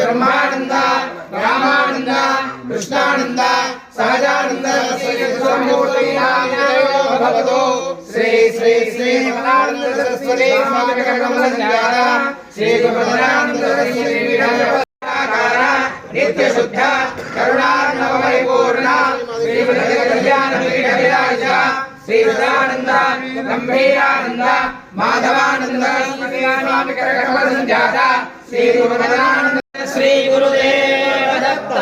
ब्रह्मानंद रामानंद कृष्णानंद सहजानंद श्री श्री श्री परमानंद सरस्वती स्वामी श्री गुरुपदानंद नित्य शुद्ध करुणार्णव परिपूर्ण श्री कल्याण श्री सदानंद गंभीरानंद माधवानंद स्वामी कर्मसंजाता श्री गुरुपदानंद श्री गुरुदेव दत्त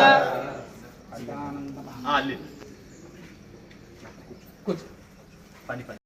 कुछ पानी पानी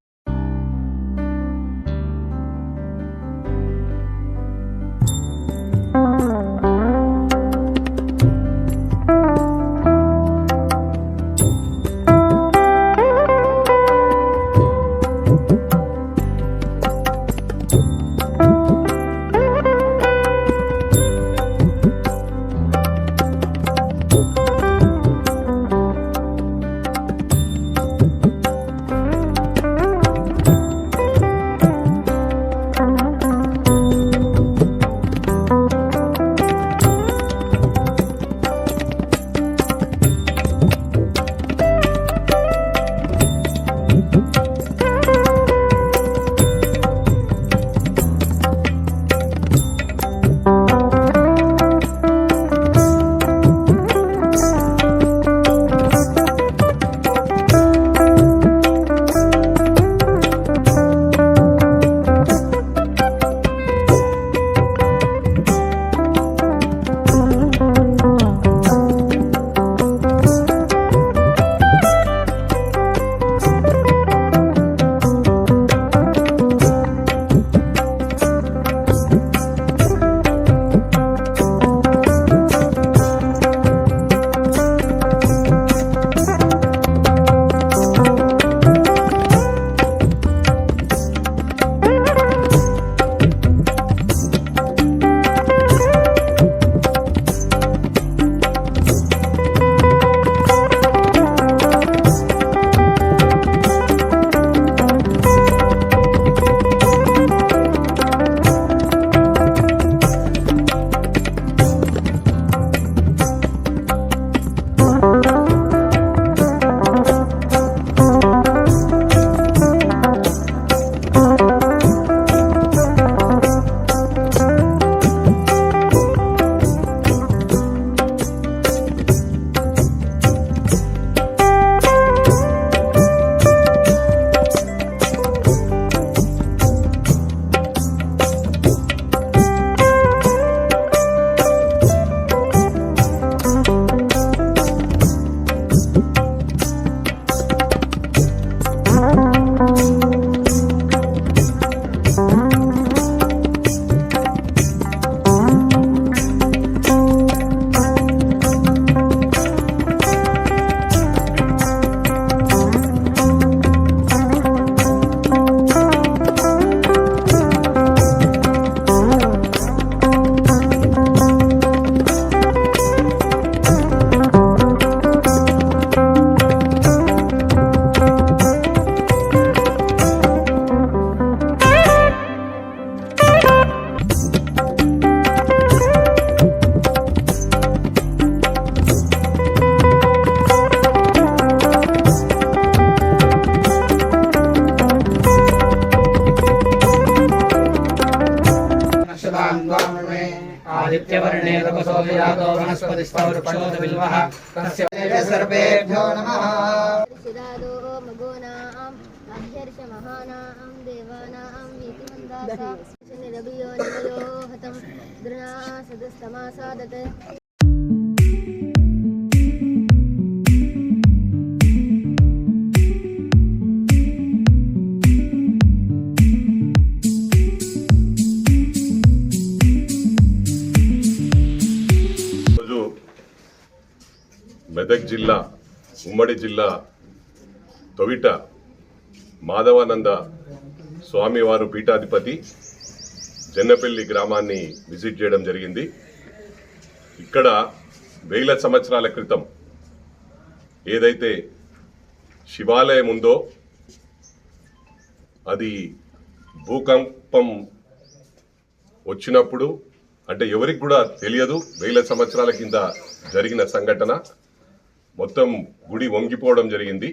आदित्यवर्णे तपसो विजातो वनस्पतिस्पवृक्षोऽतबिल्वः तस्य सर्वेभ्यो नमः। सिदादो मगोनां अभ्यर्षमहानां देवानां नीतिमन्दासा निरभियो निवयो हतं दृढा सदस्तमासादते। మెదక్ జిల్లా ఉమ్మడి జిల్లా తొవిట మాధవానంద స్వామివారు పీఠాధిపతి జన్నపల్లి గ్రామాన్ని విజిట్ చేయడం జరిగింది. ఇక్కడ వేల సంవత్సరాల క్రితం ఏదైతే శివాలయం ఉందో అది భూకంపం వచ్చినప్పుడు అంటే ఎవరికి కూడా తెలియదు. వేల సంవత్సరాల కింద జరిగిన సంఘటన. మొత్తం గుడి వంగిపోవడం జరిగింది.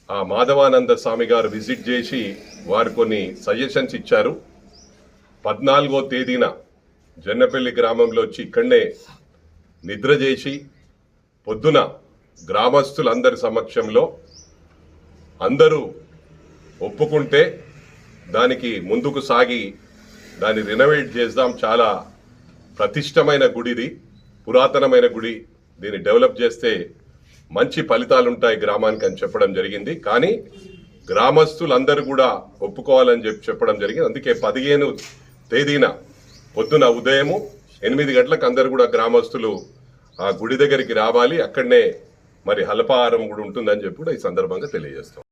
ఆ మాధవానంద స్వామి గారు విజిట్ చేసి వారు కొన్ని సజెషన్స్ ఇచ్చారు. 14వ తేదీన జన్నపల్లి గ్రామంలో వచ్చి ఇక్కడనే నిద్ర చేసి పొద్దున గ్రామస్తులందరి సమక్షంలో అందరూ ఒప్పుకుంటే దానికి ముందుకు సాగి దాన్ని రెనోవేట్ చేద్దాం. చాలా ప్రతిష్టమైన గుడిది, పురాతనమైన గుడి. దీన్ని డెవలప్ చేస్తే మంచి ఫలితాలు ఉంటాయి గ్రామానికి అని చెప్పడం జరిగింది. కానీ గ్రామస్తులందరూ కూడా ఒప్పుకోవాలని చెప్పడం జరిగింది. అందుకే 15వ తేదీన పొద్దున ఉదయము 8 గంటలకు అందరూ కూడా గ్రామస్తులు ఆ గుడి దగ్గరికి రావాలి. అక్కడనే మరి అల్పాహారం కూడా ఉంటుందని చెప్పి కూడా ఈ సందర్భంగా తెలియజేస్తాం.